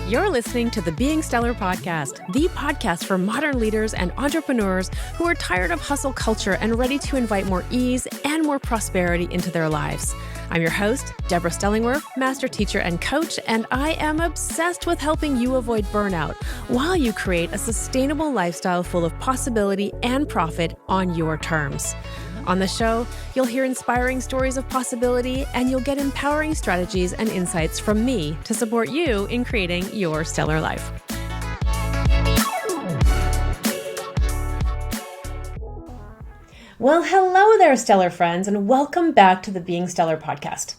You're listening to the Being Stellar podcast, the podcast for modern leaders and entrepreneurs who are tired of hustle culture and ready to invite more ease and more prosperity into their lives. I'm your host, Deborah Stellingworth, master teacher and coach, and I am obsessed with helping you avoid burnout while you create a sustainable lifestyle full of possibility and profit on your terms. On the show, you'll hear inspiring stories of possibility, and you'll get empowering strategies and insights from me to support you in creating your stellar life. Well, hello there, stellar friends, and welcome back to the Being Stellar podcast.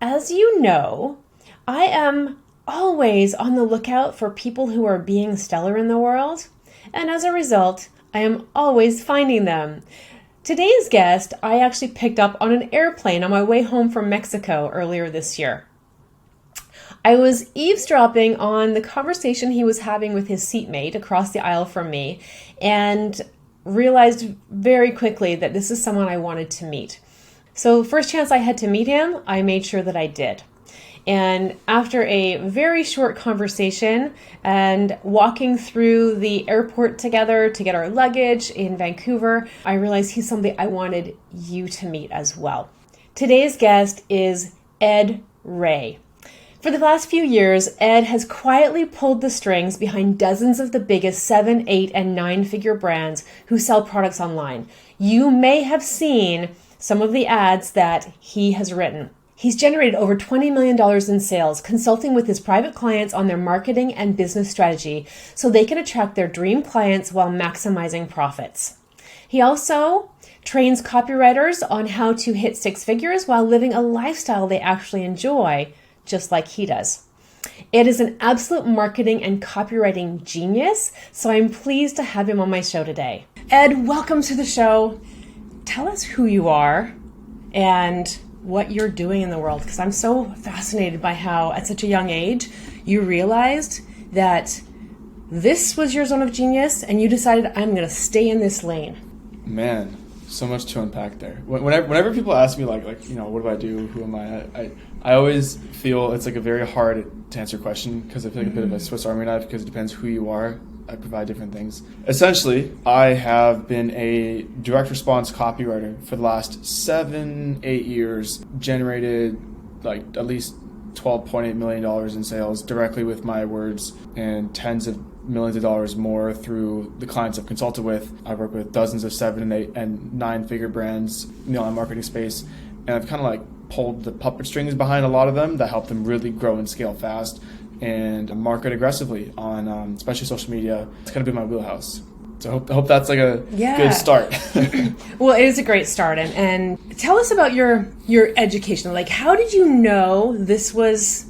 As you know, I am always on the lookout for people who are being stellar in the world, and as a result, I am always finding them. Today's guest, I actually picked up on an airplane on my way home from Mexico earlier this year. I was eavesdropping on the conversation he was having with his seatmate across the aisle from me and realized very quickly that this is someone I wanted to meet. So first chance I had to meet him, I made sure that I did. And after a very short conversation and walking through the airport together to get our luggage in Vancouver, I realized he's somebody I wanted you to meet as well. Today's guest is Reay. For the last few years, Ed has quietly pulled the strings behind dozens of the biggest 7, 8, and 9-figure brands who sell products online. You may have seen some of the ads that he has written. He's generated over $20 million in sales, consulting with his private clients on their marketing and business strategy so they can attract their dream clients while maximizing profits. He also trains copywriters on how to hit 6 figures while living a lifestyle they actually enjoy, just like he does. Ed is an absolute marketing and copywriting genius, so I'm pleased to have him on my show today. Ed, welcome to the show. Tell us who you are and what you're doing in the world, because I'm so fascinated by how at such a young age you realized that this was your zone of genius and you decided, I'm going to stay in this lane. Man, so much to unpack there. Whenever people ask me like what do I do, who am I always feel it's like a very hard to answer question because I feel like a bit of a Swiss Army knife because it depends who you are. I provide different things. Essentially, I have been a direct response copywriter for the last 7-8 years, generated like at least $12.8 million in sales directly with my words and tens of millions of dollars more through the clients I've consulted with. I work with dozens of 7, 8, and 9-figure brands in the online marketing space, and I've kind of like pulled the puppet strings behind a lot of them that help them really grow and scale fast and market aggressively on especially social media. It's going to be my wheelhouse. So I hope that's like a good start. Well, it is a great start. And tell us about your education. Like, how did you know this was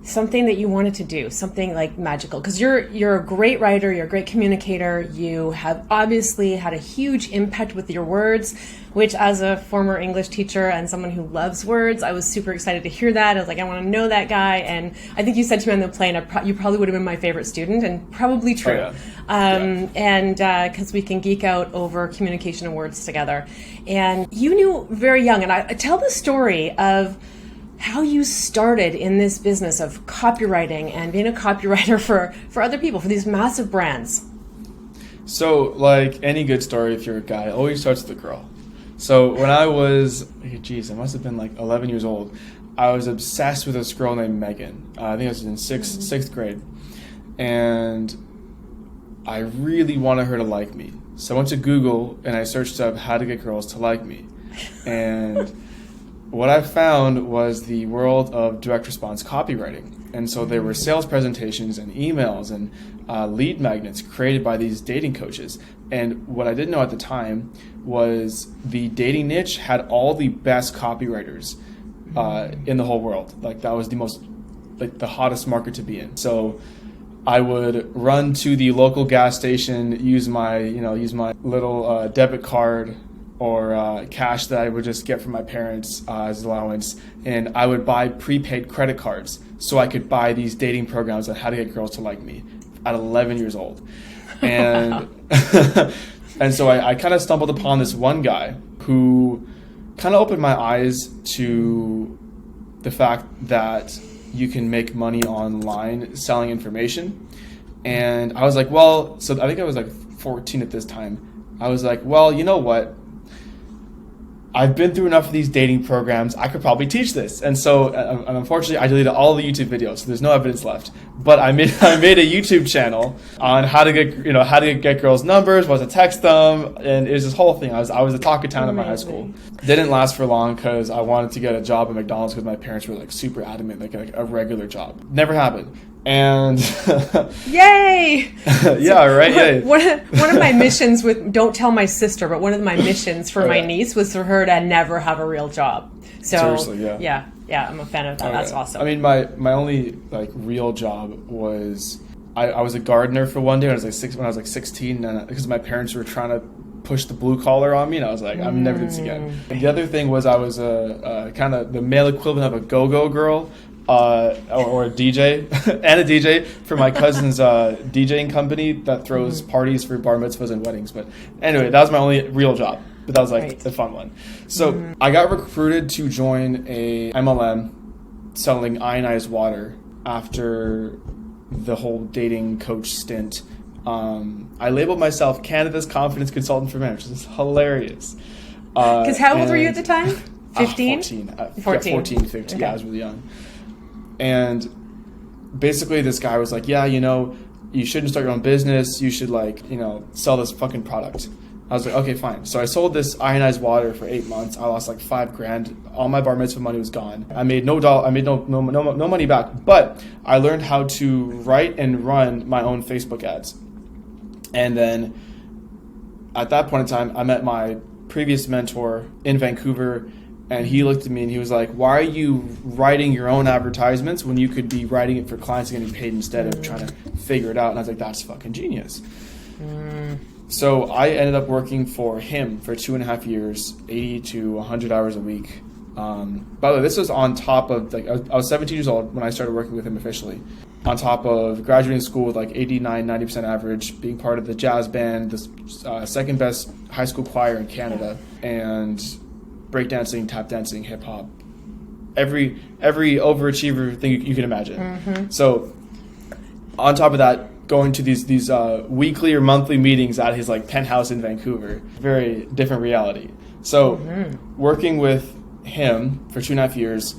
something that you wanted to do, something like magical? Because you're a great writer, you're a great communicator, you have obviously had a huge impact with your words, which as a former English teacher and someone who loves words, I was super excited to hear that. I was like, I want to know that guy. And I think you said to me on the plane, you probably would have been my favorite student, and probably true. Oh, yeah. And because we can geek out over communication and words together. And you knew very young, and I tell the story of how you started in this business of copywriting and being a copywriter for other people, for these massive brands. So, like any good story, if you're a guy, it always starts with a girl. So when I was, I must have been like 11 years old, I was obsessed with this girl named Megan. I think I was in sixth grade. And I really wanted her to like me. So I went to Google and I searched up how to get girls to like me. And what I found was the world of direct response copywriting. And so there were sales presentations and emails and lead magnets created by these dating coaches. And what I didn't know at the time was the dating niche had all the best copywriters in the whole world. Like that was the hottest market to be in. So I would run to the local gas station, use my little debit card or cash that I would just get from my parents as allowance, and I would buy prepaid credit cards so I could buy these dating programs on how to get girls to like me at 11 years old. And and so I kind of stumbled upon this one guy who kind of opened my eyes to the fact that you can make money online selling information. And I was like, well, so I think I was like 14 at this time. I was like, well, you know what? I've been through enough of these dating programs. I could probably teach this. And so, unfortunately, I deleted all the YouTube videos, so there's no evidence left. But I made a YouTube channel on how to get girls' numbers, what to text them, and it was this whole thing. I was the talk of town in my high school. Didn't last for long because I wanted to get a job at McDonald's because my parents were like super adamant, like a regular job. Never happened. And yay! Yeah, right. Yay. One of my missions don't tell my sister, but one of my missions for my niece was for her to never have a real job. So seriously, yeah, I'm a fan of that. That's awesome. I mean, my only like real job was I was a gardener for one day when I was like 16, and because my parents were trying to push the blue collar on me, and I was like, I'm never doing this again. And the other thing was I was a kind of the male equivalent of a go-go girl. Or a DJ and a DJ for my cousin's DJing company that throws parties for bar mitzvahs and weddings. But anyway, that was my only real job, but that was like the fun one. So I got recruited to join a MLM selling ionized water after the whole dating coach stint. I labeled myself Canada's confidence consultant for men, which is hilarious. Because how old were you at the time? 15? 14, 15. Okay. Yeah, I was really young. And basically this guy was like, yeah, you shouldn't start your own business. You should sell this fucking product. I was like, okay, fine. So I sold this ionized water for 8 months. I lost like $5,000. All my bar mitzvah money was gone. I made no money back, but I learned how to write and run my own Facebook ads. And then at that point in time, I met my previous mentor in Vancouver. And he looked at me and he was like, why are you writing your own advertisements when you could be writing it for clients and getting paid instead of trying to figure it out? And I was like, that's fucking genius. So I ended up working for him for 2.5 years, 80 to 100 hours a week. By the way, this was on top of, I was 17 years old when I started working with him officially. On top of graduating school with like 89, 90% average, being part of the jazz band, the second best high school choir in Canada, and breakdancing, tap dancing, hip hop, every overachiever thing you can imagine. So on top of that, going to these weekly or monthly meetings at his like penthouse in Vancouver, very different reality. So working with him for 2.5 years,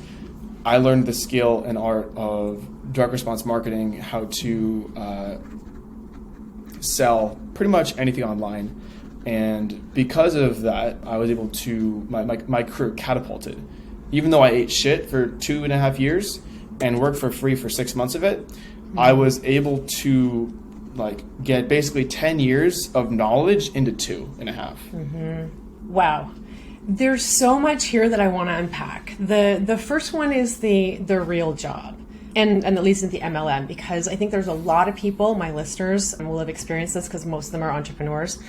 I learned the skill and art of direct response marketing, how to sell pretty much anything online. And because of that, I was able to, my career catapulted. Even though I ate shit for 2.5 years and worked for free for 6 months of it, I was able to get basically 10 years of knowledge into 2.5. Wow. There's so much here that I want to unpack. The first one is the real job. And at least in the MLM, because I think there's a lot of people, my listeners, will have experienced this because most of them are entrepreneurs.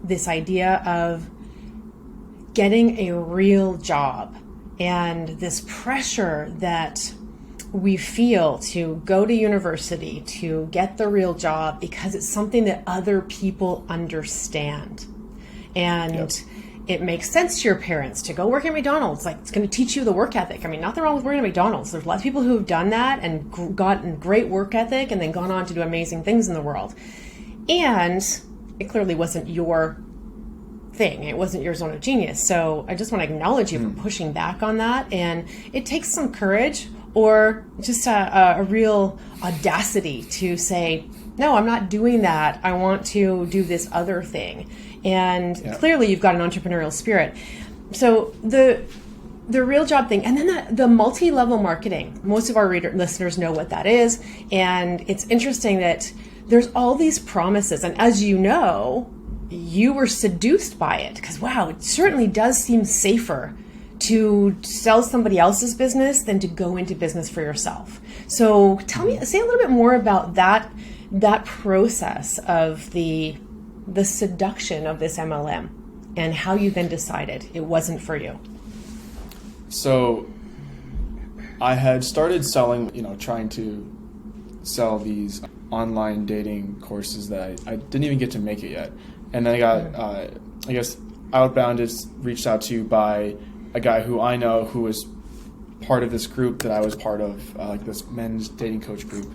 This idea of getting a real job and this pressure that we feel to go to university, to get the real job because it's something that other people understand. And it makes sense to your parents to go work at McDonald's. It's going to teach you the work ethic. I mean, nothing wrong with working at McDonald's. There's lots of people who have done that and gotten great work ethic and then gone on to do amazing things in the world. And it clearly wasn't your thing. It wasn't your zone of genius. So I just want to acknowledge you for pushing back on that. And it takes some courage or just a real audacity to say, no, I'm not doing that. I want to do this other thing. And clearly you've got an entrepreneurial spirit. So the real job thing, and then the multi-level marketing. Most of our listeners know what that is. And it's interesting that there's all these promises. And as you know, you were seduced by it because, wow, it certainly does seem safer to sell somebody else's business than to go into business for yourself. So say a little bit more about that process of the seduction of this MLM and how you then decided it wasn't for you. So I had started selling, trying to sell these online dating courses that I didn't even get to make it yet. And then I got, Outbound is reached out to by a guy who I know who was part of this group that I was part of, like this men's dating coach group.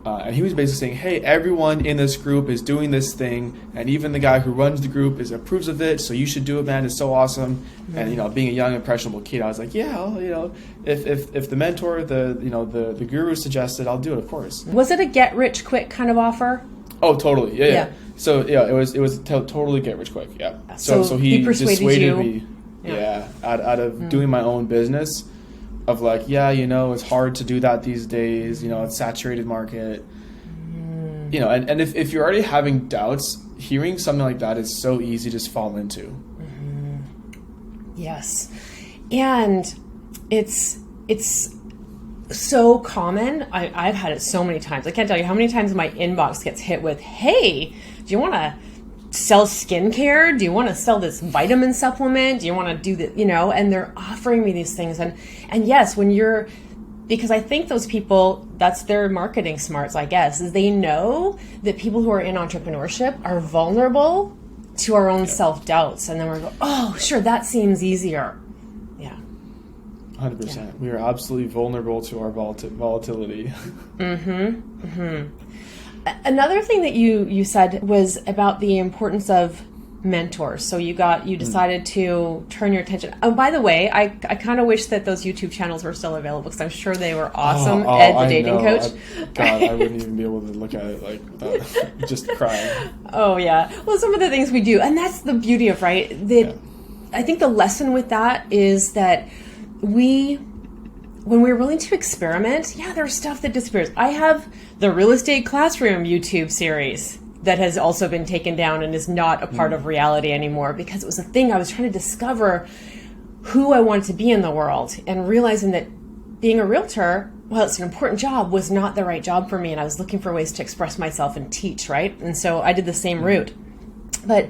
And he was basically saying, hey, everyone in this group is doing this thing, and even the guy who runs the group approves of it, so you should do it, man. It's so awesome. Mm-hmm. And, you know, being a young, impressionable kid, I was like, yeah, well, you know, if the mentor, the guru suggested, I'll do it, of course. Was it a get-rich-quick kind of offer? Oh, totally. Yeah. So, yeah, it was totally get rich quick, yeah. So he dissuaded me, out of doing my own business. Of like, yeah, you know, it's hard to do that these days. You know, it's saturated market. You know, and if you're already having doubts, hearing something like that is so easy to just fall into. Yes, and it's so common. I've had it so many times. I can't tell you how many times my inbox gets hit with, "Hey, do you want to sell skincare? Do you want to sell this vitamin supplement? Do you want to do that?" You know, and they're offering me these things. And yes, because I think those people, that's their marketing smarts, I guess, is they know that people who are in entrepreneurship are vulnerable to our own self-doubts. And then we're going, oh, sure, that seems easier. Yeah. 100%. Yeah. We are absolutely vulnerable to our volatility. Another thing that you said was about the importance of mentors. So you decided to turn your attention. Oh, by the way, I kind of wish that those YouTube channels were still available because I'm sure they were awesome. Ed, the dating coach. I wouldn't even be able to look at it like without just crying. Oh yeah. Well, some of the things we do, and that's the beauty of I think the lesson with that is that when we're willing to experiment, there's stuff that disappears. I have the Real Estate Classroom YouTube series that has also been taken down and is not a part of reality anymore because it was a thing I was trying to discover who I wanted to be in the world and realizing that being a realtor, while it's an important job, was not the right job for me, and I was looking for ways to express myself and teach, right? And so I did the same route. But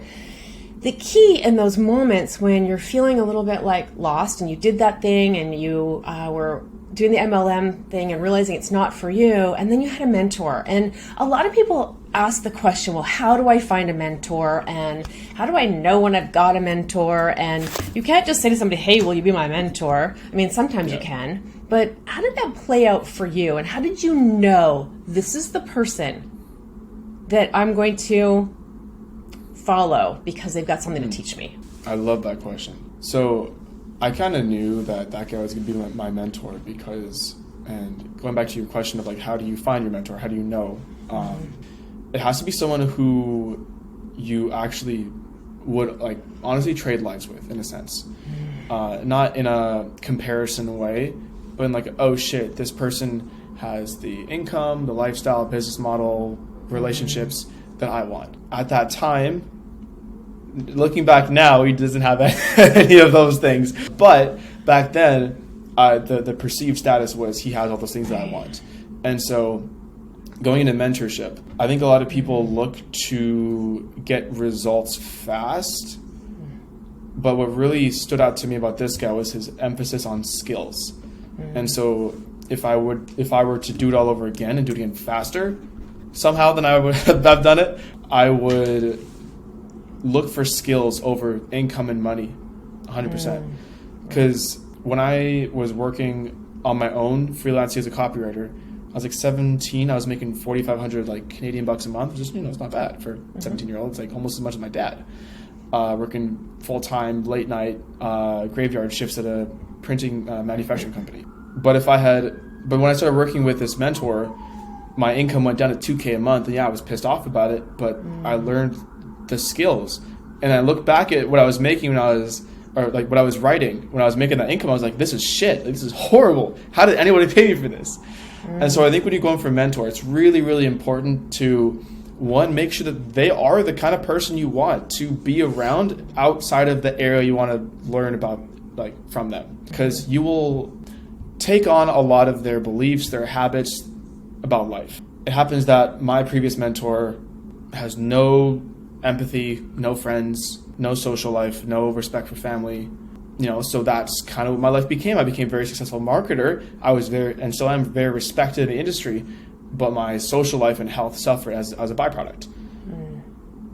the key in those moments when you're feeling a little bit like lost and you did that thing and you were doing the MLM thing and realizing it's not for you, and then you had a mentor. And a lot of people ask the question, well, how do I find a mentor? And how do I know when I've got a mentor? And you can't just say to somebody, hey, will you be my mentor? I mean, sometimes you can, but how did that play out for you? And how did you know this is the person that I'm going to follow because they've got something to teach me? I love that question. So I kind of knew that guy was going to be my mentor because, and going back to your question of like, how do you find your mentor? How do you know? It has to be someone who you actually would like honestly trade lives with, in a sense. Not in a comparison way, but in like, oh shit, this person has the income, the lifestyle, business model, relationships that I want. At that time, looking back now, he doesn't have any of those things. But back then, the perceived status was he has all those things that I want. And so going into mentorship, I think a lot of people look to get results fast. But what really stood out to me about this guy was his emphasis on skills. And so if I were to do it all over again and do it again faster, somehow than I would have done it, I would look for skills over income and money, 100%. Because when I was working on my own, freelancing as a copywriter, I was like 17. I was making 4,500 like Canadian bucks a month. Just, it's not bad for a 17-year-old. It's like almost as much as my dad. Working full time, late night, graveyard shifts at a printing manufacturing company. But when I started working with this mentor, my income went down to $2,000 a month, and I was pissed off about it. But I learned the skills, and I look back at what I was making what I was writing when I was making that income. I was like, this is shit. Like, this is horrible. How did anybody pay me for this? And so I think when you're going for a mentor, it's really, really important to, one, make sure that they are the kind of person you want to be around outside of the area you want to learn about, like, from them. Because you will take on a lot of their beliefs, their habits about life. It happens that my previous mentor has no empathy, no friends, no social life, no respect for family. So that's kind of what my life became. I became a very successful marketer. I was and still am very respected in the industry, but my social life and health suffered as a byproduct.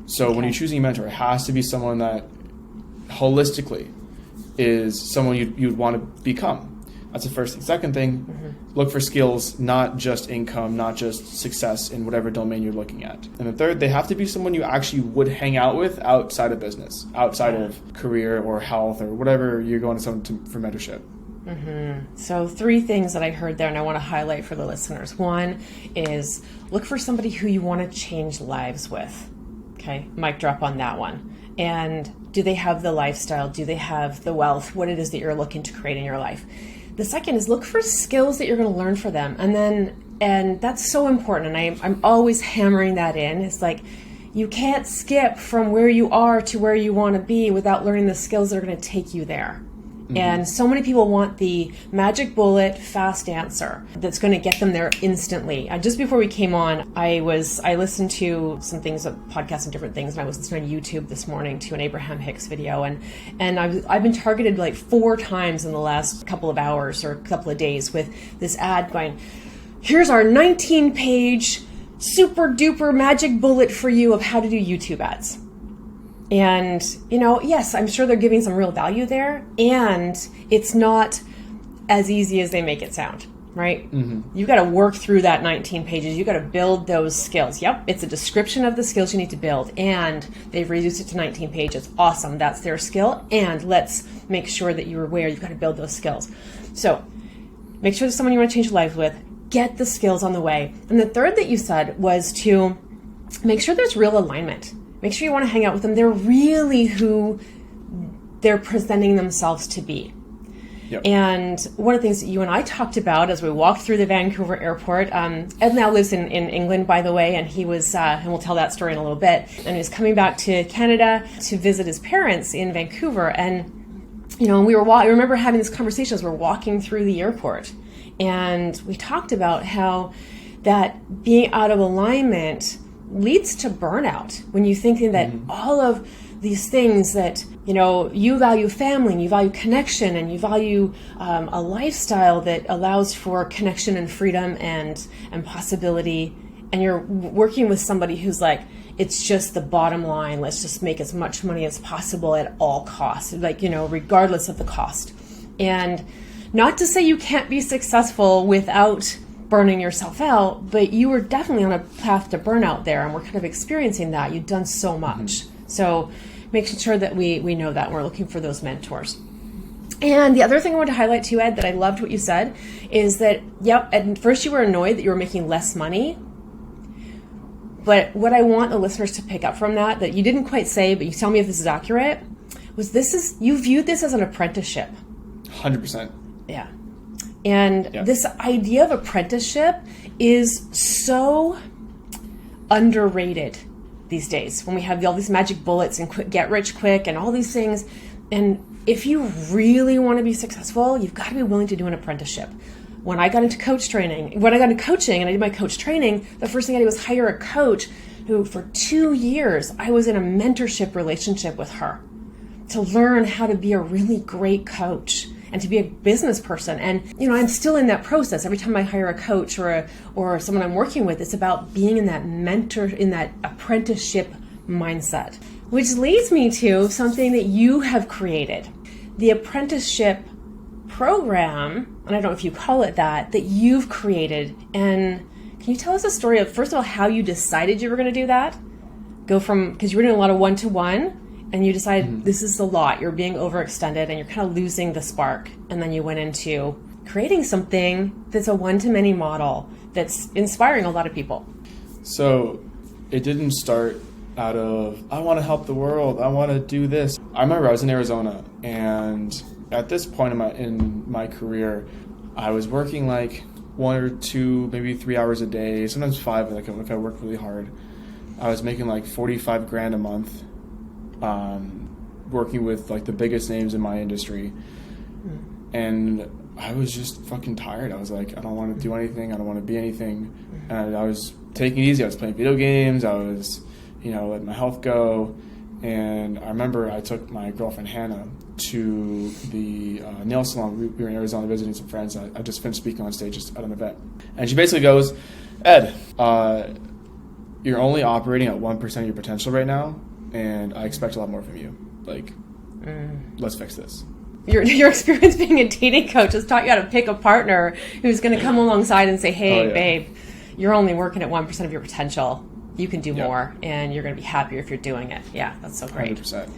So when you're choosing a mentor, it has to be someone that holistically is someone you'd want to become. That's the first thing. Second thing, look for skills, not just income, not just success in whatever domain you're looking at. And the third, they have to be someone you actually would hang out with outside of business, outside of career or health or whatever you're going to someone for mentorship. So 3 things that I heard there and I want to highlight for the listeners. One is look for somebody who you want to change lives with. Okay, mic drop on that one. And do they have the lifestyle? Do they have the wealth? What it is that you're looking to create in your life? The second is look for skills that you're going to learn for them. And that's so important. And I'm always hammering that in. It's like, you can't skip from where you are to where you want to be without learning the skills that are going to take you there. And so many people want the magic bullet, fast answer that's going to get them there instantly. Just before we came on, I listened to some things, podcasts and different things, and I was listening on YouTube this morning to an Abraham Hicks video, and I've been targeted like 4 times in the last couple of hours or couple of days with this ad going, here's our 19-page super duper magic bullet for you of how to do YouTube ads. And, yes, I'm sure they're giving some real value there. And it's not as easy as they make it sound, right? You got to work through that 19 pages. You got to build those skills. Yep, it's a description of the skills you need to build. And they've reduced it to 19 pages. Awesome. That's their skill. And let's make sure that you're aware you've got to build those skills. So make sure there's someone you want to change your life with. Get the skills on the way. And the third that you said was to make sure there's real alignment. Make sure you want to hang out with them. They're really who they're presenting themselves to be. Yep. And one of the things that you and I talked about as we walked through the Vancouver airport, Ed now lives in England, by the way, and he was, and we'll tell that story in a little bit, and he was coming back to Canada to visit his parents in Vancouver. And, and I remember having this conversation as we're walking through the airport. And we talked about how that being out of alignment leads to burnout when you thinking that all of these things that, you value family and you value connection and you value a lifestyle that allows for connection and freedom and possibility. And you're working with somebody who's like, it's just the bottom line. Let's just make as much money as possible at all costs, regardless of the cost. And not to say you can't be successful without burning yourself out, but you were definitely on a path to burnout there, and we're kind of experiencing that. You've done so much. So making sure that we know that, and we're looking for those mentors. And the other thing I want to highlight to you, Ed, that I loved what you said, is that, at first you were annoyed that you were making less money, but what I want the listeners to pick up from that you didn't quite say, but you tell me if this is accurate, was you viewed this as an apprenticeship. 100%. Yeah. And this idea of apprenticeship is so underrated these days when we have all these magic bullets and get rich quick and all these things. And if you really want to be successful, you've got to be willing to do an apprenticeship. When I got into coaching and I did my coach training, the first thing I did was hire a coach who for 2 years, I was in a mentorship relationship with her to learn how to be a really great coach and to be a business person. And, I'm still in that process. Every time I hire a coach or someone I'm working with, it's about being in that apprenticeship mindset. Which leads me to something that you have created. The apprenticeship program, and I don't know if you call it that you've created. And can you tell us a story of, first of all, how you decided you were going to do that? Because you were doing a lot of one-to-one, and you decided this is a lot, you're being overextended, and you're kind of losing the spark. And then you went into creating something that's a one-to-many model that's inspiring a lot of people. So it didn't start out of, I want to help the world, I want to do this. I remember I was in Arizona, and at this point in my career, I was working like 1 or 2, maybe 3 hours a day, sometimes 5 if I worked really hard. I was making like $45,000 a month. Working with like the biggest names in my industry, and I was just fucking tired. I was like, I don't want to do anything. I don't want to be anything. And I was taking it easy. I was playing video games. I was, letting my health go. And I remember I took my girlfriend Hannah to the nail salon. We were in Arizona visiting some friends. I just finished speaking on stage at an event, and she basically goes, Ed, you're only operating at 1% of your potential right now. And I expect a lot more from you. Let's fix this. your experience being a dating coach has taught you how to pick a partner who's going to come alongside and say, hey, babe, you're only working at 1% of your potential. You can do more, and you're going to be happier if you're doing it. Yeah, that's so great. 100%.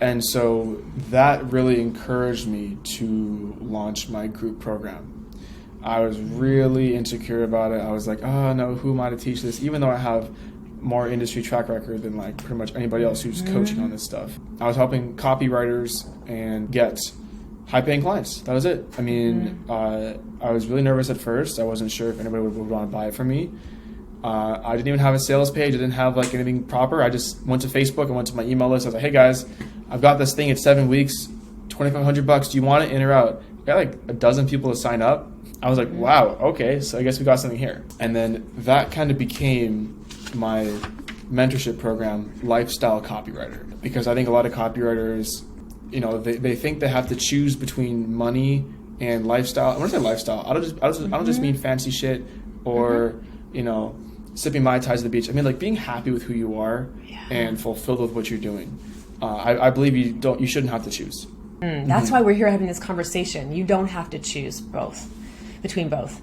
And so that really encouraged me to launch my group program. I was really insecure about it. I was like, oh, no, who am I to teach this? Even though I have more industry track record than like pretty much anybody else who's coaching on this stuff. I was helping copywriters and get high-paying clients. That was it. I mean, I was really nervous at first. I wasn't sure if anybody would want to buy it from me. I didn't even have a sales page. I didn't have like anything proper. I just went to Facebook and went to my email list. I was like, hey guys, I've got this thing. It's 7 weeks, $2,500. Do you want it in or out? I got like a dozen people to sign up. I was like, wow, okay, so I guess we got something here. And then that kind of became my mentorship program, Lifestyle Copywriter, because I think a lot of copywriters, you know, they think they have to choose between money and lifestyle. When I say lifestyle, I don't just mean fancy shit or you know, sipping Mai Tais at the beach. I mean, like being happy with who you are and fulfilled with what you're doing. I believe you shouldn't have to choose. That's why we're here having this conversation. You don't have to choose between both.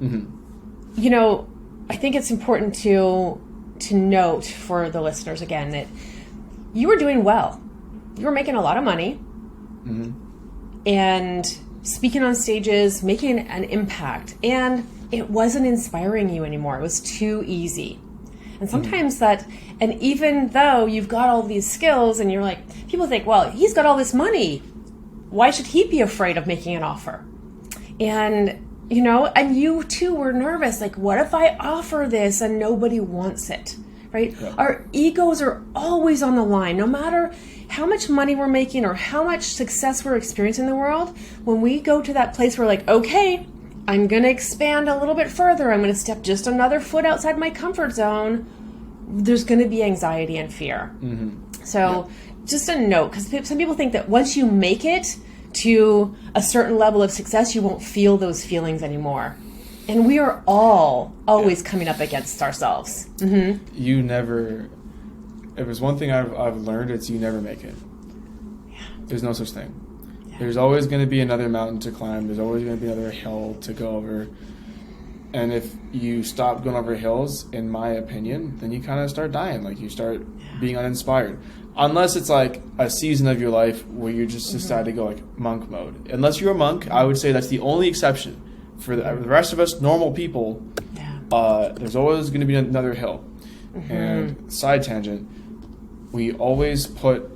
You know, I think it's important to note for the listeners again that you were doing well. You were making a lot of money and speaking on stages, making an impact, and it wasn't inspiring you anymore. It was too easy. And sometimes and even though you've got all these skills and you're like, people think, well, he's got all this money. Why should he be afraid of making an offer? And, you know, and you too were nervous. Like, what if I offer this and nobody wants it, right? Yeah. Our egos are always on the line, no matter how much money we're making or how much success we're experiencing in the world. When we go to that place, we're like, okay, I'm going to expand a little bit further. I'm going to step just another foot outside my comfort zone. There's going to be anxiety and fear. So just a note, because some people think that once you make it to a certain level of success, you won't feel those feelings anymore. And we are always coming up against ourselves. You never, if there's one thing I've learned, it's you never make it. There's no such thing. There's always going to be another mountain to climb. There's always going to be another hill to go over. And if you stop going over hills, in my opinion, then you kind of start dying. Like you start being uninspired. Unless it's like a season of your life where you just decide to go like monk mode. Unless you're a monk, I would say that's the only exception. For the rest of us normal people, there's always going to be another hill. And side tangent, we always put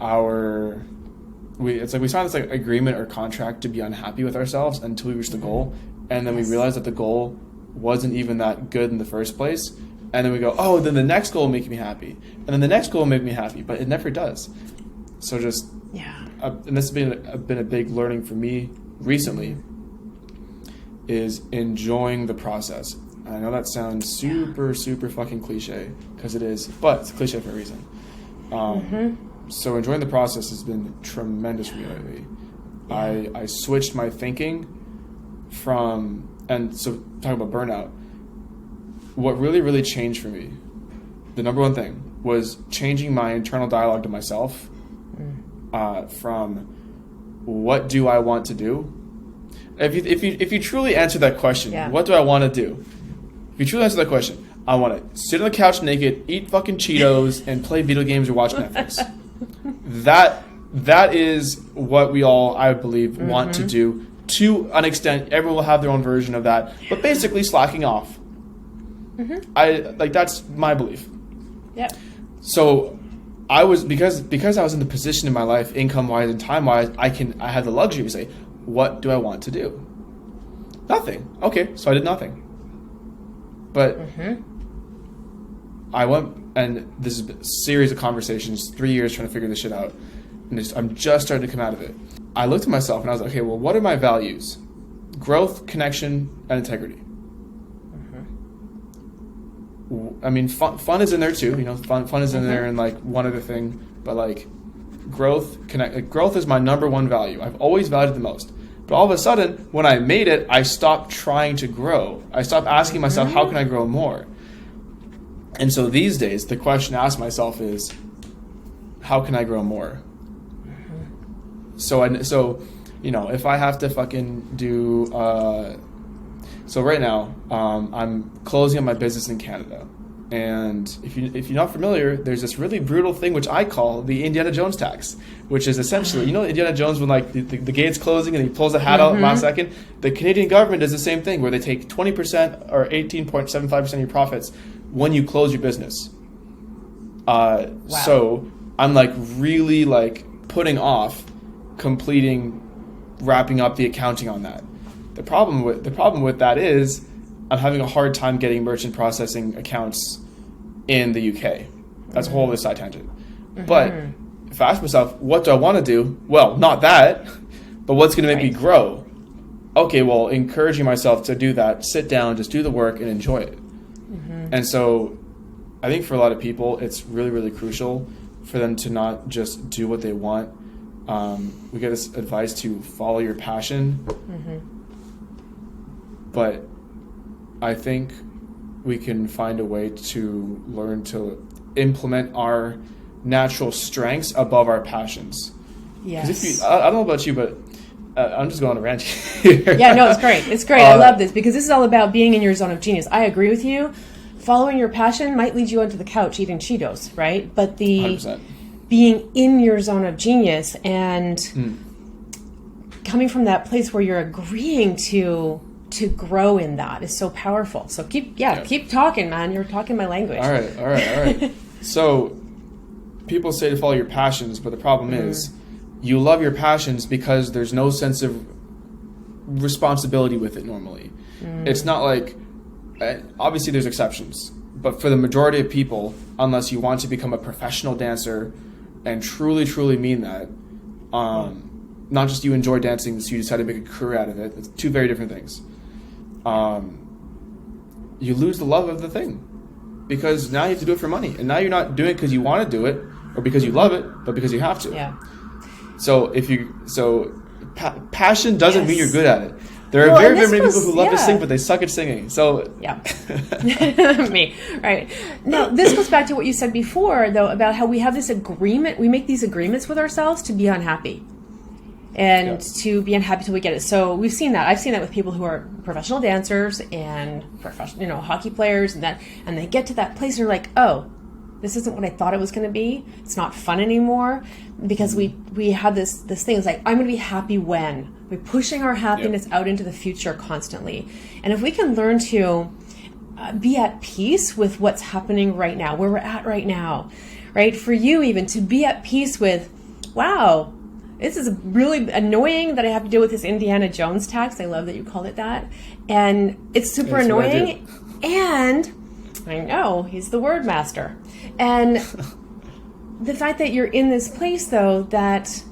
it's like we sign this like agreement or contract to be unhappy with ourselves until we reach the goal, and then we realize that the goal wasn't even that good in the first place, and then we go, oh, then the next goal will make me happy, and then the next goal will make me happy, but it never does. So just and this has been a big learning for me recently, is enjoying the process. And I know that sounds super fucking cliche, because it is, but it's a cliche for a reason. So enjoying the process has been tremendous for me lately. I switched my thinking and so talking about burnout, what really changed for me, the number one thing was changing my internal dialogue to myself from what do I want to do? If you truly answer that question, what do I want to do? If you truly answer that question, I want to sit on the couch naked, eat fucking Cheetos, and play video games or watch Netflix. That is what we all, I believe, want to do. To an extent, everyone will have their own version of that, but basically slacking off. That's my belief. So I was because I was in the position in my life, income wise and time wise, I had the luxury to say, what do I want to do? Nothing. Okay, so I did nothing. But I went, and this is a series of conversations, 3 years trying to figure this shit out, and I'm just starting to come out of it. I looked at myself and I was like, okay, well, what are my values? Growth, connection, and integrity. I mean, fun is in there too. You know, fun is in there, and like one other thing, but like growth is my number one value. I've always valued it the most. But all of a sudden, when I made it, I stopped trying to grow. I stopped asking myself, how can I grow more? And so these days, the question I ask myself is, how can I grow more? So if I have to fucking do, so right now, I'm closing up my business in Canada. And if you're not familiar, there's this really brutal thing which I call the Indiana Jones tax, which is essentially, Indiana Jones when like the gate's closing and he pulls the hat out last second. The Canadian government does the same thing where they take 20% or 18.75% of your profits when you close your business. Wow. So I'm like really like putting off wrapping up the accounting on that. The problem with that is I'm having a hard time getting merchant processing accounts in the UK. That's a whole other side tangent. But if I ask myself, what do I want to do? Well, not that, but what's going to make me grow? Okay, well, encouraging myself to do that, sit down, just do the work and enjoy it. And so I think for a lot of people, it's really, really crucial for them to not just do what they want. We get this advice to follow your passion. But I think we can find a way to learn to implement our natural strengths above our passions. Yes. I don't know about you, but I'm just going on a rant here. Yeah, no, it's great. It's great. I love this because this is all about being in your zone of genius. I agree with you. Following your passion might lead you onto the couch eating Cheetos, right? But 100%. Being in your zone of genius and coming from that place where you're agreeing to grow in that is so powerful. So keep talking, man. You're talking my language. All right. So people say to follow your passions, but the problem is you love your passions because there's no sense of responsibility with it normally. It's not like, obviously there's exceptions, but for the majority of people, unless you want to become a professional dancer and truly, truly mean that, not just you enjoy dancing, so you decide to make a career out of it. It's two very different things. You lose the love of the thing because now you have to do it for money, and now you're not doing it because you want to do it or because you love it, but because you have to. Yeah. So passion doesn't mean you're good at it. There are very many people who love to sing, but they suck at singing. So yeah, me, right? Now this goes back to what you said before, though, about how we have this agreement. We make these agreements with ourselves to be unhappy. And to be unhappy till we get it. So we've seen that. I've seen that with people who are professional dancers and professional, hockey players, and they get to that place and they're like, oh, this isn't what I thought it was going to be. It's not fun anymore because we have this thing. It's like, I'm going to be happy when. We're pushing our happiness out into the future constantly. And if we can learn to be at peace with what's happening right now, where we're at right now, right? For you even to be at peace with, wow, this is really annoying that I have to deal with this Indiana Jones tax. I love that you called it that. And it's super annoying. And I know, he's the word master. And the fact that you're in this place, though, that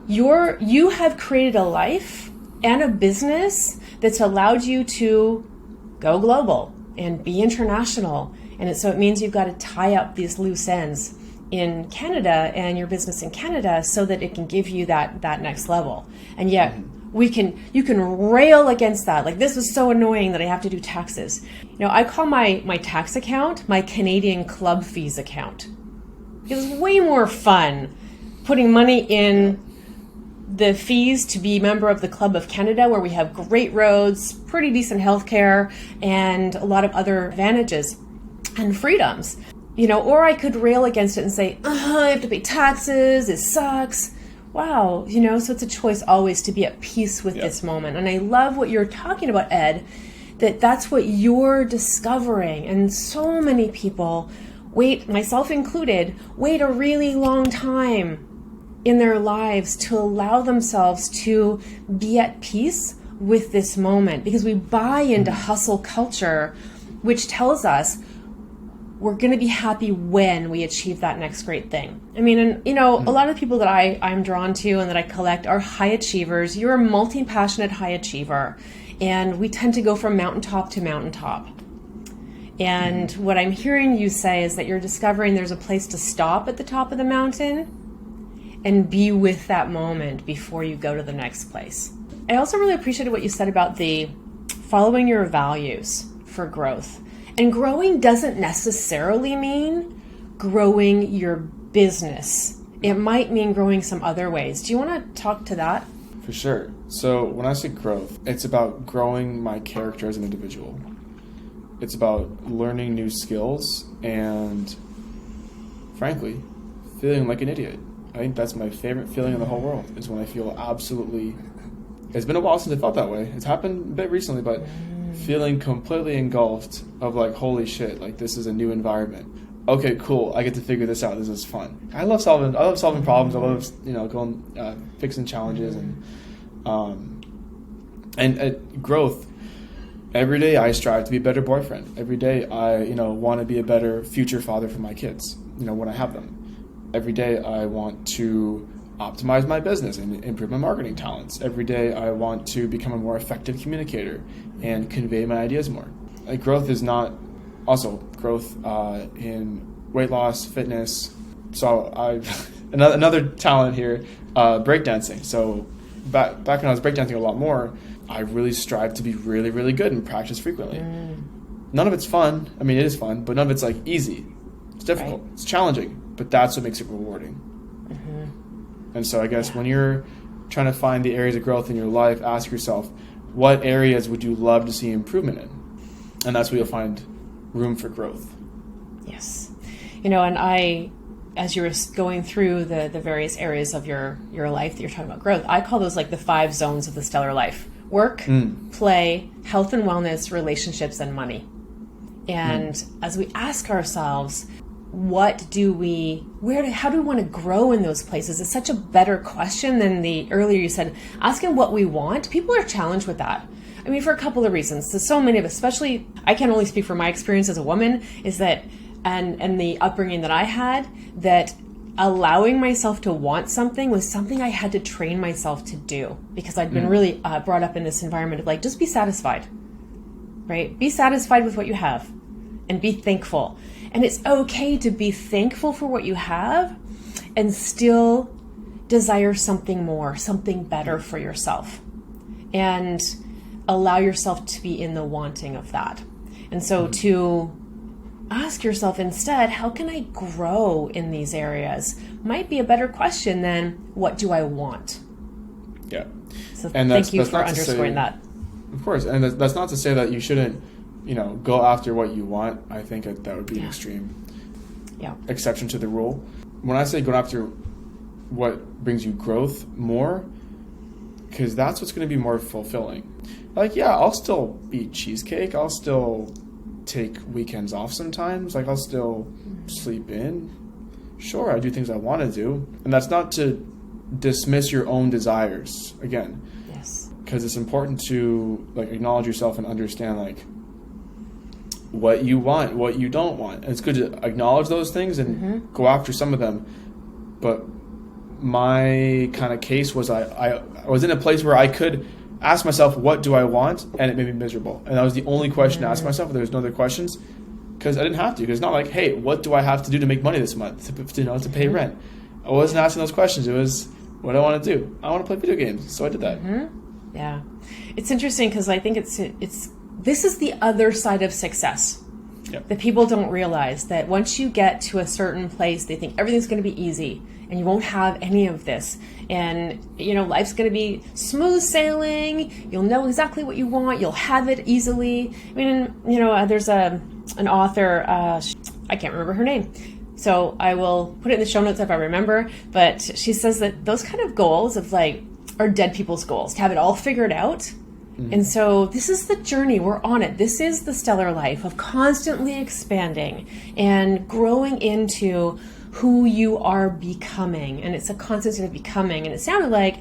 you have created a life and a business that's allowed you to go global and be international. And so it means you've got to tie up these loose ends in Canada and your business in Canada so that it can give you that next level. And yet you can rail against that. Like, this is so annoying that I have to do taxes. I call my tax account my Canadian club fees account. It's way more fun putting money in the fees to be a member of the Club of Canada, where we have great roads, pretty decent healthcare, and a lot of other advantages and freedoms. Or I could rail against it and say, I have to pay taxes, it sucks. Wow, so it's a choice always to be at peace with this moment. And I love what you're talking about, Ed, that's what you're discovering. And so many people wait, myself included, wait a really long time in their lives to allow themselves to be at peace with this moment, because we buy into hustle culture, which tells us we're going to be happy when we achieve that next great thing. I mean, and a lot of the people that I'm drawn to and that I collect are high achievers. You're a multi-passionate high achiever, and we tend to go from mountaintop to mountaintop. And what I'm hearing you say is that you're discovering there's a place to stop at the top of the mountain and be with that moment before you go to the next place. I also really appreciated what you said about the following your values for growth. And growing doesn't necessarily mean growing your business. It might mean growing some other ways. Do you want to talk to that? For sure. So when I say growth, it's about growing my character as an individual. It's about learning new skills and, frankly, feeling like an idiot. I think that's my favorite feeling in the whole world, is when I feel absolutely... It's been a while since I felt that way. It's happened a bit recently, but feeling completely engulfed of like, holy shit, like this is a new environment. Okay, cool. I get to figure this out. This is fun. I love solving problems. I love, going, fixing challenges and growth. Every day I strive to be a better boyfriend. Every day I, want to be a better future father for my kids, when I have them. Every day I want to optimize my business and improve my marketing talents. Every day I want to become a more effective communicator and convey my ideas more. Growth is not... Also, growth in weight loss, fitness. So another talent here, breakdancing. So back when I was breakdancing a lot more, I really strive to be really, really good and practice frequently. None of it's fun. I mean, it is fun, but none of it's like easy. It's difficult. Right. It's challenging, but that's what makes it rewarding. And so I guess when you're trying to find the areas of growth in your life, ask yourself, what areas would you love to see improvement in? And that's where you'll find room for growth. Yes. And as you were going through the various areas of your life that you're talking about growth, I call those like the 5 zones of the stellar life: work, play, health and wellness, relationships, and money. And as we ask ourselves, how do we want to grow in those places? It's such a better question than earlier you said, asking what we want. People are challenged with that. I mean, for a couple of reasons. So many of us, especially, I can only speak from my experience as a woman, is that, and the upbringing that I had, that allowing myself to want something was something I had to train myself to do, because I'd been really brought up in this environment of like, just be satisfied, right? Be satisfied with what you have and be thankful. And it's okay to be thankful for what you have and still desire something more, something better for yourself, and allow yourself to be in the wanting of that. And so to ask yourself instead, how can I grow in these areas, might be a better question than what do I want? Yeah. So thank you for underscoring that. Of course. And that's not to say that you shouldn't, go after what you want. I think that would be an extreme exception to the rule. When I say go after what brings you growth more, because that's what's going to be more fulfilling. Like, I'll still eat cheesecake. I'll still take weekends off sometimes. Like, I'll still sleep in. Sure, I do things I want to do. And that's not to dismiss your own desires, again. Yes. Because it's important to, acknowledge yourself and understand, what you want, what you don't want. And it's good to acknowledge those things and go after some of them. But my kind of case was I was in a place where I could ask myself, what do I want? And it made me miserable. And that was the only question to ask myself. There was no other questions, because I didn't have to. Because it's not like, hey, what do I have to do to make money this month to pay rent? I wasn't asking those questions. It was, what do I want to do? I want to play video games. So I did that. Yeah. It's interesting because I think this is the other side of success. Yep. That people don't realize, that once you get to a certain place, they think everything's going to be easy and you won't have any of this. And, life's going to be smooth sailing. You'll know exactly what you want. You'll have it easily. I mean, there's an author, I can't remember her name, so I will put it in the show notes if I remember. But she says that those kind of goals are dead people's goals, to have it all figured out. And so this is the journey. We're on it. This is the stellar life of constantly expanding and growing into who you are becoming. And it's a constant state of becoming. And it sounded like,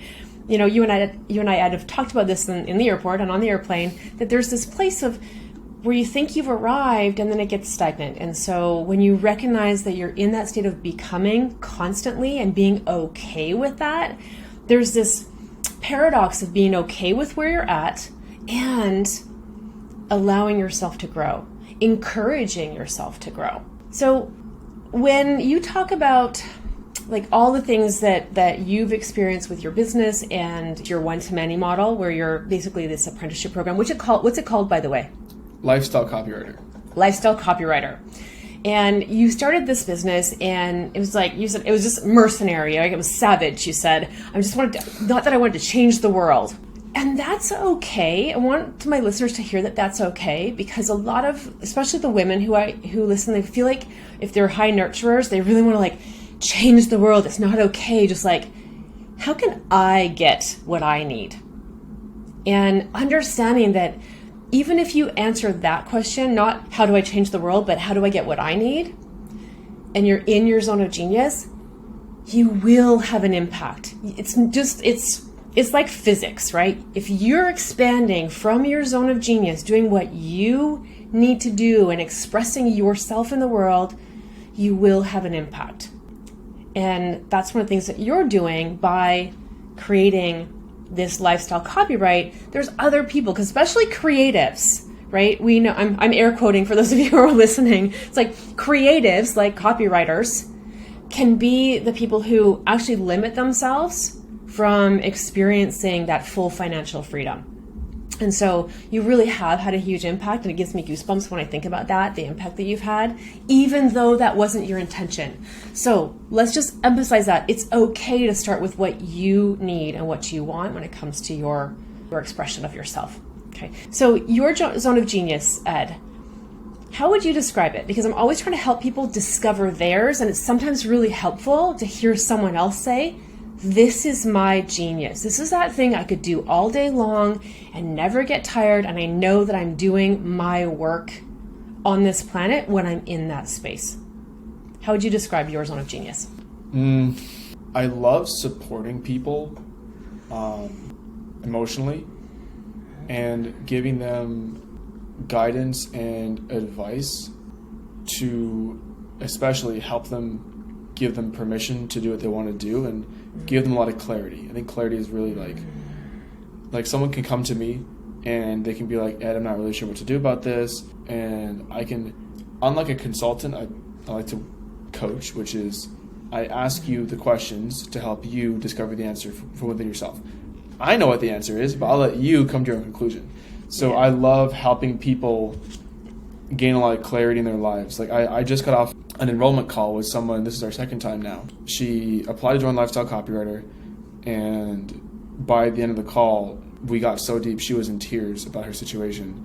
you and I had talked about this in the airport and on the airplane, that there's this place of where you think you've arrived and then it gets stagnant. And so when you recognize that you're in that state of becoming constantly and being okay with that, there's this paradox of being okay with where you're at and allowing yourself to grow, encouraging yourself to grow. So when you talk about all the things that you've experienced with your business and your one-to-many model, where you're basically this apprenticeship program, what's it called, by the way? Lifestyle copywriter. Lifestyle copywriter. And you started this business, and it was like you said, it was just mercenary. Like, it was savage. You said, not that I wanted to change the world. And that's okay. I want my listeners to hear that that's okay, because a lot of, especially the women who listen, they feel like if they're high nurturers, they really want to like change the world. It's not okay. Just like, how can I get what I need? And understanding that even if you answer that question, not how do I change the world, but how do I get what I need, and you're in your zone of genius, you will have an impact. It's like physics, right? If you're expanding from your zone of genius, doing what you need to do and expressing yourself in the world, you will have an impact. And that's one of the things that you're doing by creating this lifestyle copyright. There's other people, because especially creatives, right? We know, I'm air quoting for those of you who are listening. It's like creatives, like copywriters, can be the people who actually limit themselves from experiencing that full financial freedom. And so you really have had a huge impact, and it gives me goosebumps when I think about that, the impact that you've had, even though that wasn't your intention. So let's just emphasize that it's okay to start with what you need and what you want when it comes to your expression of yourself. Okay. So your zone of genius, Ed, how would you describe it? Because I'm always trying to help people discover theirs, and it's sometimes really helpful to hear someone else say, this is my genius. This is that thing I could do all day long and never get tired, and I know that I'm doing my work on this planet when I'm in that space. How would you describe your zone of genius? I love supporting people emotionally and giving them guidance and advice to especially help them, give them permission to do what they want to do, and give them a lot of clarity. I think clarity is really like someone can come to me and they can be like, Ed, I'm not really sure what to do about this. And I can, unlike a consultant, I like to coach, which is I ask you the questions to help you discover the answer from within yourself. I know what the answer is, but I'll let you come to your own conclusion. So I love helping people gain a lot of clarity in their lives. Like I just got off an enrollment call with someone. This is our second time now. She applied to join Lifestyle Copywriter, and by the end of the call, we got so deep. She was in tears about her situation,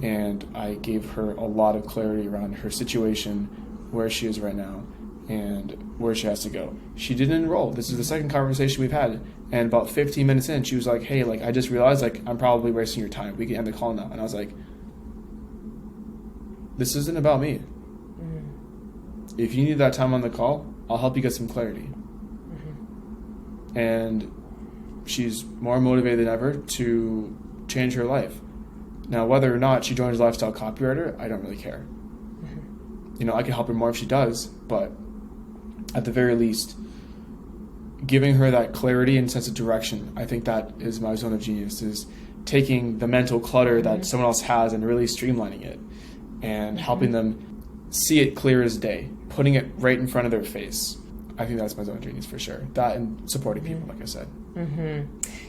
and I gave her a lot of clarity around her situation, where she is right now, and where she has to go. She didn't enroll. This is the second conversation we've had, and about 15 minutes in, she was like, hey, like I just realized like I'm probably wasting your time. We can end the call now. And I was like, this isn't about me. If you need that time on the call, I'll help you get some clarity. And she's more motivated than ever to change her life. Now, whether or not she joins Lifestyle Copywriter, I don't really care. You know, I can help her more if she does, but at the very least, giving her that clarity and sense of direction, I think that is my zone of genius, is taking the mental clutter that someone else has and really streamlining it and helping them see it clear as day, putting it right in front of their face. I think that's my zone of genius for sure. That and supporting people, like I said.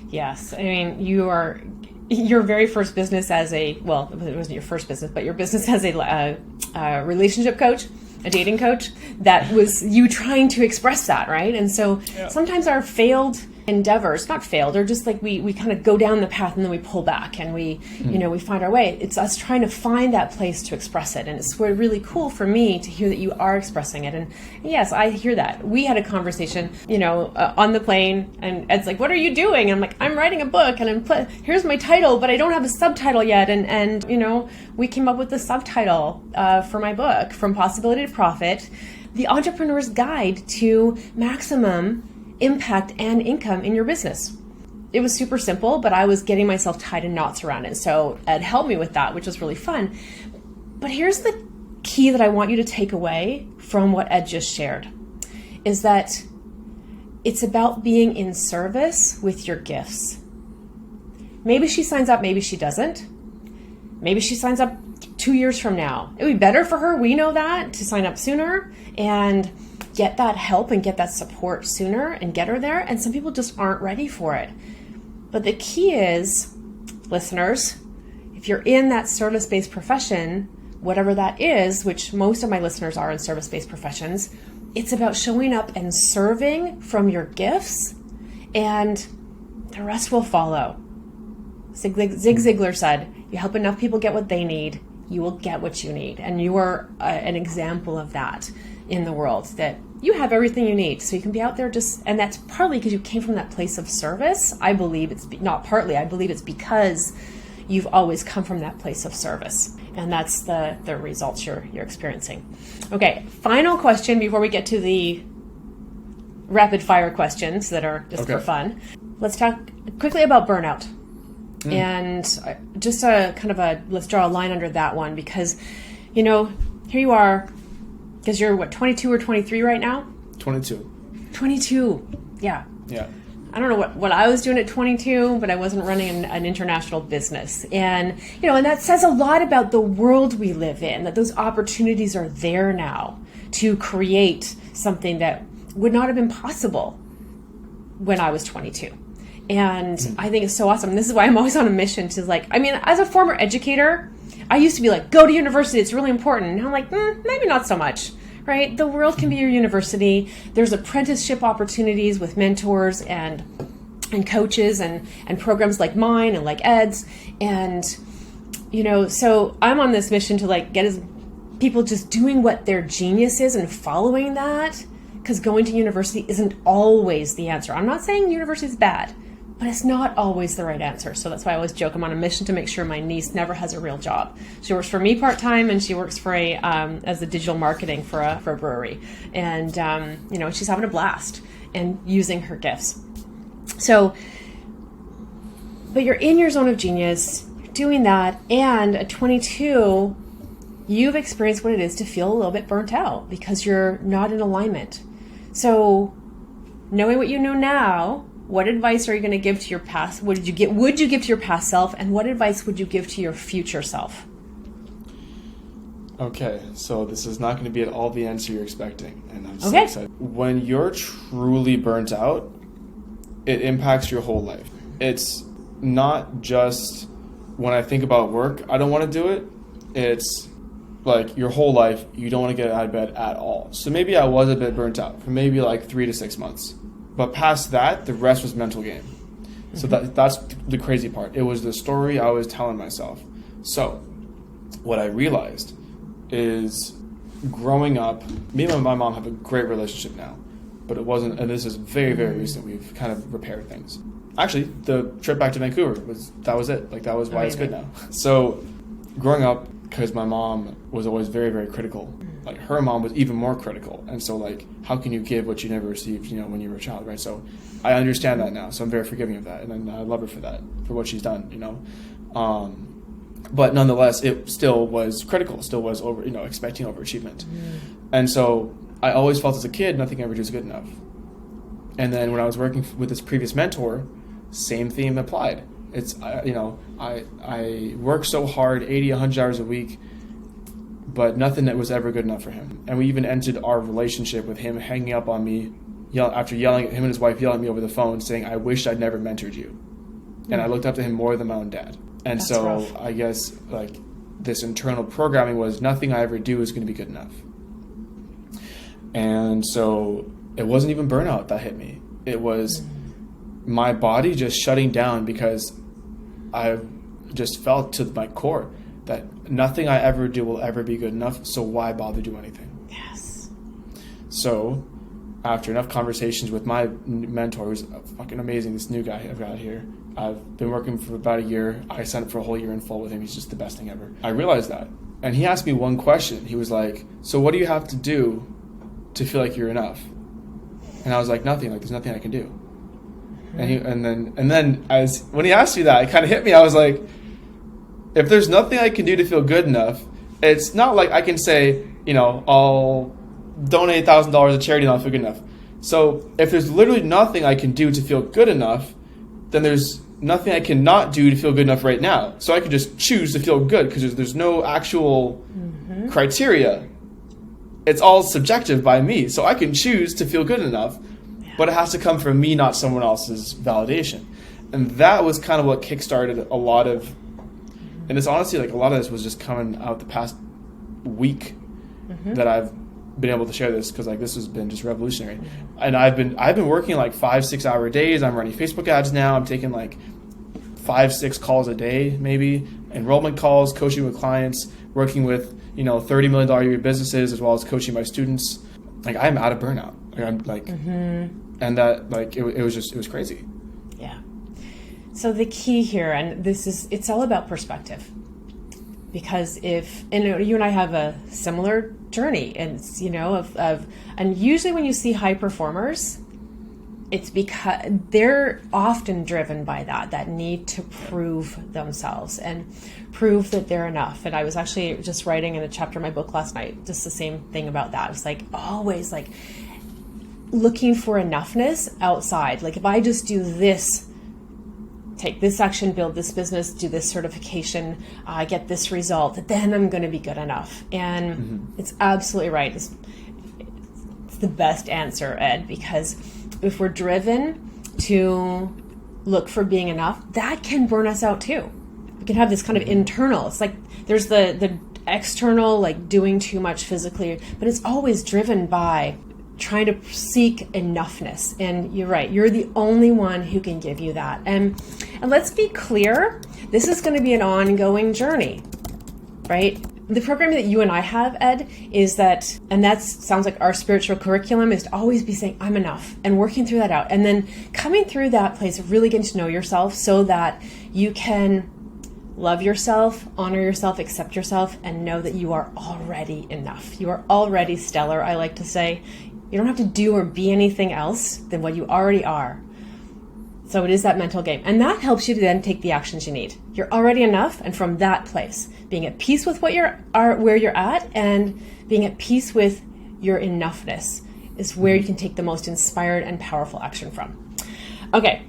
Yes. I mean, your very first business as it wasn't your first business, but your business as a relationship coach, a dating coach, that was you trying to express that, right? And so sometimes our failed endeavors, not failed, or just like we kind of go down the path and then we pull back and we find our way. It's us trying to find that place to express it. And it's really cool for me to hear that you are expressing it. And yes, I hear that. We had a conversation, on the plane, and Ed's like, what are you doing? And I'm like, I'm writing a book, and here's my title, but I don't have a subtitle yet. And we came up with the subtitle for my book, From Possibility to Profit, The Entrepreneur's Guide to Maximum Impact and Income in Your Business. It was super simple, but I was getting myself tied in knots around it. So Ed helped me with that, which was really fun. But here's the key that I want you to take away from what Ed just shared, is that it's about being in service with your gifts. Maybe she signs up, maybe she doesn't. Maybe she signs up 2 years from now. It would be better for her, we know that, to sign up sooner and get that help and get that support sooner and get her there. And some people just aren't ready for it. But the key is, listeners, if you're in that service-based profession, whatever that is, which most of my listeners are in service-based professions, it's about showing up and serving from your gifts, and the rest will follow. Zig Ziglar said, you help enough people get what they need, you will get what you need. And you are an example of that in the world, that you have everything you need. So you can be out there and that's partly because you came from that place of service. I believe it's not partly, I believe it's because you've always come from that place of service. And that's the results you're experiencing. Okay, final question before we get to the rapid fire questions that are just for fun. Let's talk quickly about burnout. And just let's draw a line under that one, because, here you are, because you're 22 or 23 right now? 22. 22. Yeah. I don't know what I was doing at 22, but I wasn't running an international business. And, and that says a lot about the world we live in, that those opportunities are there now to create something that would not have been possible when I was 22. And I think it's so awesome. And this is why I'm always on a mission to as a former educator, I used to be like, go to university, it's really important. And I'm like, maybe not so much, right? The world can be your university. There's apprenticeship opportunities with mentors and coaches and programs like mine and like Ed's. And, so I'm on this mission to get people just doing what their genius is and following that, because going to university isn't always the answer. I'm not saying university is bad, but it's not always the right answer. So that's why I always joke I'm on a mission to make sure my niece never has a real job. She works for me part-time, and she works for as the digital marketing for a brewery. And, she's having a blast and using her gifts. So, but you're in your zone of genius, you're doing that, and at 22, you've experienced what it is to feel a little bit burnt out because you're not in alignment. So, knowing what you know now, what advice are you going to give to your past? Would you give to your past self, and what advice would you give to your future self? Okay, so this is not going to be at all the answer you're expecting, and I'm so excited. When you're truly burnt out, it impacts your whole life. It's not just when I think about work, I don't want to do it. It's like your whole life, you don't want to get out of bed at all. So maybe I was a bit burnt out for maybe 3 to 6 months. But past that, the rest was mental game. So that's the crazy part. It was the story I was telling myself. So what I realized is growing up, me and my mom have a great relationship now. But it wasn't, and this is very, very recent, we've kind of repaired things. Actually, the trip back to Vancouver, that was it. That was why it's good now. So growing up, because my mom was always very, very critical. Her mom was even more critical. And so, how can you give what you never received, when you were a child, right? So I understand that now. So I'm very forgiving of that. And I love her for that, for what she's done, But nonetheless, it still was critical, still was expecting overachievement. And so I always felt as a kid, nothing I ever do is good enough. And then when I was working with this previous mentor, same theme applied. It's, I worked so hard, 80, 100 hours a week, but nothing that was ever good enough for him. And we even ended our relationship with him hanging up on me, after yelling at him and his wife, yelling at me over the phone, saying, I wish I'd never mentored you. And I looked up to him more than my own dad. And that's rough. I guess this internal programming was nothing I ever do is going to be good enough. And so it wasn't even burnout that hit me. It was my body just shutting down because I just felt to my core that nothing I ever do will ever be good enough, so why bother do anything? Yes. So after enough conversations with my mentor, who's fucking amazing, this new guy I've got here, I've been working for about a year. I signed up for a whole year in full with him. He's just the best thing ever. I realized that. And he asked me one question. He was like, so what do you have to do to feel like you're enough? And I was like, nothing. There's nothing I can do. And then when he asked me that, it kind of hit me. I was like, if there's nothing I can do to feel good enough, it's not like I can say, I'll donate $1,000 to charity and I'll feel good enough. So if there's literally nothing I can do to feel good enough, then there's nothing I cannot do to feel good enough right now. So I can just choose to feel good because there's no actual criteria. It's all subjective by me. So I can choose to feel good enough, but it has to come from me, not someone else's validation. And that was kind of what kickstarted a lot of, and it's honestly a lot of this was just coming out the past week that I've been able to share this, because like this has been just revolutionary. And I've been working like 5-6 hour days. I'm running Facebook ads now. I'm taking like 5-6 calls a day, maybe enrollment calls, coaching with clients, working with $30 million a year businesses, as well as coaching my students. Like I'm out of burnout. Like, I'm like, and that like it was crazy. Yeah. So the key here, and it's all about perspective. Because you and I have a similar journey, and and usually when you see high performers, it's because they're often driven by that need to prove themselves and prove that they're enough. And I was actually just writing in a chapter of my book last night, just the same thing about that. It's like always like looking for enoughness outside. Like if I just do this, take this action, build this business, do this certification, get this result, then I'm going to be good enough. And it's absolutely right. It's the best answer, Ed, because if we're driven to look for being enough, that can burn us out too. We can have this kind of internal, it's like there's the external, like doing too much physically, but it's always driven by trying to seek enoughness. And you're right, you're the only one who can give you that. And let's be clear, this is going to be an ongoing journey, right? The program that you and I have, Ed, is that, and that sounds like our spiritual curriculum, is to always be saying, I'm enough, and working through that out. And then coming through that place of really getting to know yourself so that you can love yourself, honor yourself, accept yourself, and know that you are already enough. You are already stellar, I like to say. You don't have to do or be anything else than what you already are. So it is that mental game. And that helps you to then take the actions you need. You're already enough, and from that place, being at peace with where you're at and being at peace with your enoughness is where you can take the most inspired and powerful action from. Okay.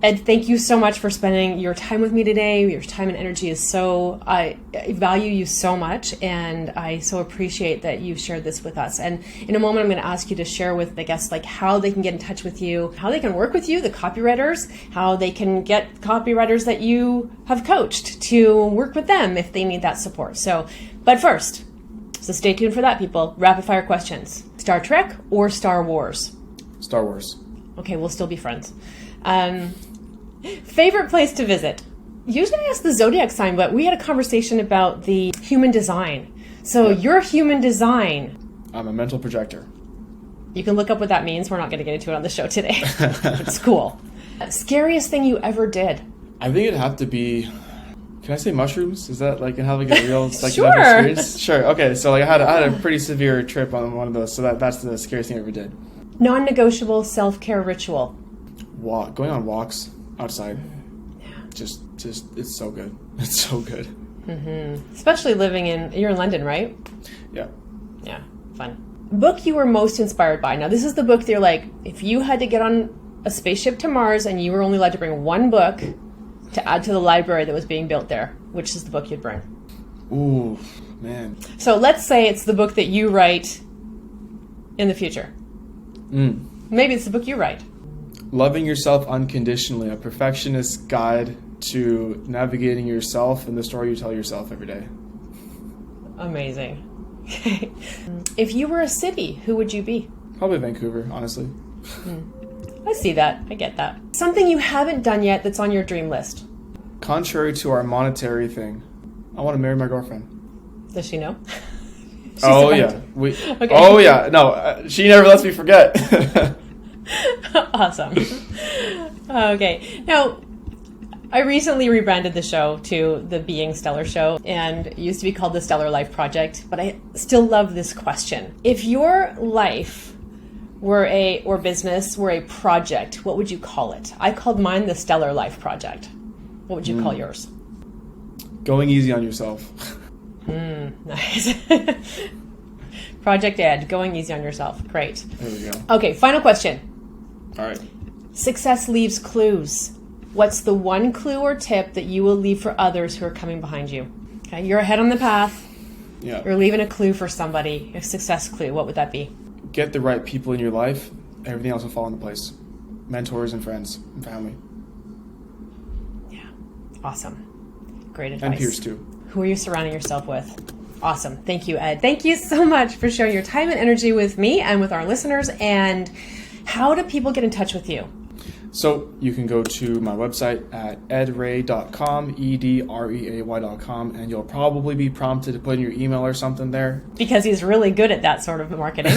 Ed, thank you so much for spending your time with me today. Your time and energy is I value you so much, and I so appreciate that you shared this with us. And in a moment, I'm going to ask you to share with the guests like how they can get in touch with you, how they can work with you, the copywriters, how they can get copywriters that you have coached to work with them if they need that support. But first, so stay tuned for that, people. Rapid fire questions. Star Trek or Star Wars? Star Wars. Okay, we'll still be friends. Favorite place to visit? Usually I ask the zodiac sign, but we had a conversation about the human design. So your human design. I'm a mental projector. You can look up what that means. We're not going to get into it on the show today. It's cool. Scariest thing you ever did? I think it'd have to be, can I say mushrooms? Is that like, and have like a real Sure. experience? Sure. Okay. So like I had a pretty severe trip on one of those. So that's the scariest thing I ever did. Non-negotiable self-care ritual. Going on walks outside. Just it's so good. It's so good. Especially you're in London, right? Yeah. Yeah, fun. Book you were most inspired by. Now, this is the book that you're like, if you had to get on a spaceship to Mars and you were only allowed to bring one book to add to the library that was being built there, which is the book you'd bring? Ooh, man. So let's say it's the book that you write in the future. Maybe it's the book you write. Loving Yourself Unconditionally, a perfectionist's guide to navigating yourself and the story you tell yourself every day. Amazing. If you were a city, who would you be? Probably Vancouver, honestly. I see that. I get that. Something you haven't done yet that's on your dream list. Contrary to our monetary thing, I want to marry my girlfriend. Does she know? Yeah. Okay. Oh yeah. No, she never lets me forget. Awesome. Okay. Now, I recently rebranded the show to the Being Stellar Show, and it used to be called the Stellar Life Project, but I still love this question. If your life or business were a project, what would you call it? I called mine the Stellar Life Project. What would you call yours? Going easy on yourself. Nice. Project Ed, going easy on yourself. Great. There we go. Okay, final question. All right. Success leaves clues. What's the one clue or tip that you will leave for others who are coming behind you? Okay, you're ahead on the path. Yeah. You're leaving a clue for somebody, a success clue. What would that be? Get the right people in your life. Everything else will fall into place. Mentors and friends and family. Yeah. Awesome. Great advice. And peers too. Who are you surrounding yourself with? Awesome. Thank you, Ed. Thank you so much for sharing your time and energy with me and with our listeners. And how do people get in touch with you? So you can go to my website at edreay.com, edreay.com, and you'll probably be prompted to put in your email or something there. Because he's really good at that sort of marketing.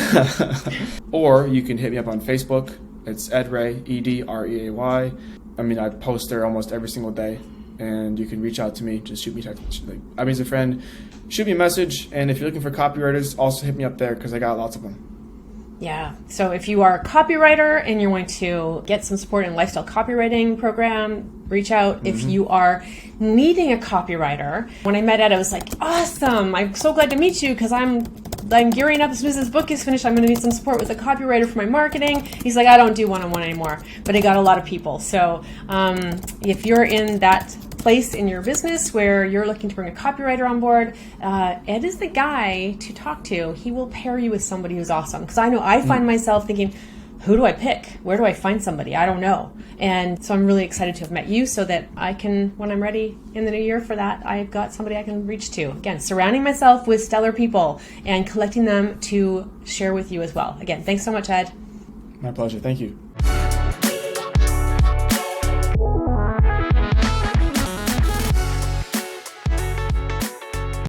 Or you can hit me up on Facebook. It's Ed Reay, Edreay. I mean, I post there almost every single day, and you can reach out to me. Just shoot me a text. I mean, as a friend, shoot me a message, and if you're looking for copywriters, also hit me up there because I got lots of them. Yeah. So if you are a copywriter and you're going to get some support in lifestyle copywriting program, reach out. Mm-hmm. If you are needing a copywriter, when I met Ed, I was like, awesome. I'm so glad to meet you because I'm gearing up as soon as this book is finished. I'm going to need some support with a copywriter for my marketing. He's like, I don't do one-on-one anymore, but I got a lot of people. So if you're in that place in your business where you're looking to bring a copywriter on board, Ed is the guy to talk to. He will pair you with somebody who's awesome. Because I know I find myself thinking, who do I pick? Where do I find somebody? I don't know. And so I'm really excited to have met you so that I can, when I'm ready in the new year for that, I've got somebody I can reach to. Again, surrounding myself with stellar people and collecting them to share with you as well. Again, thanks so much, Ed. My pleasure. Thank you.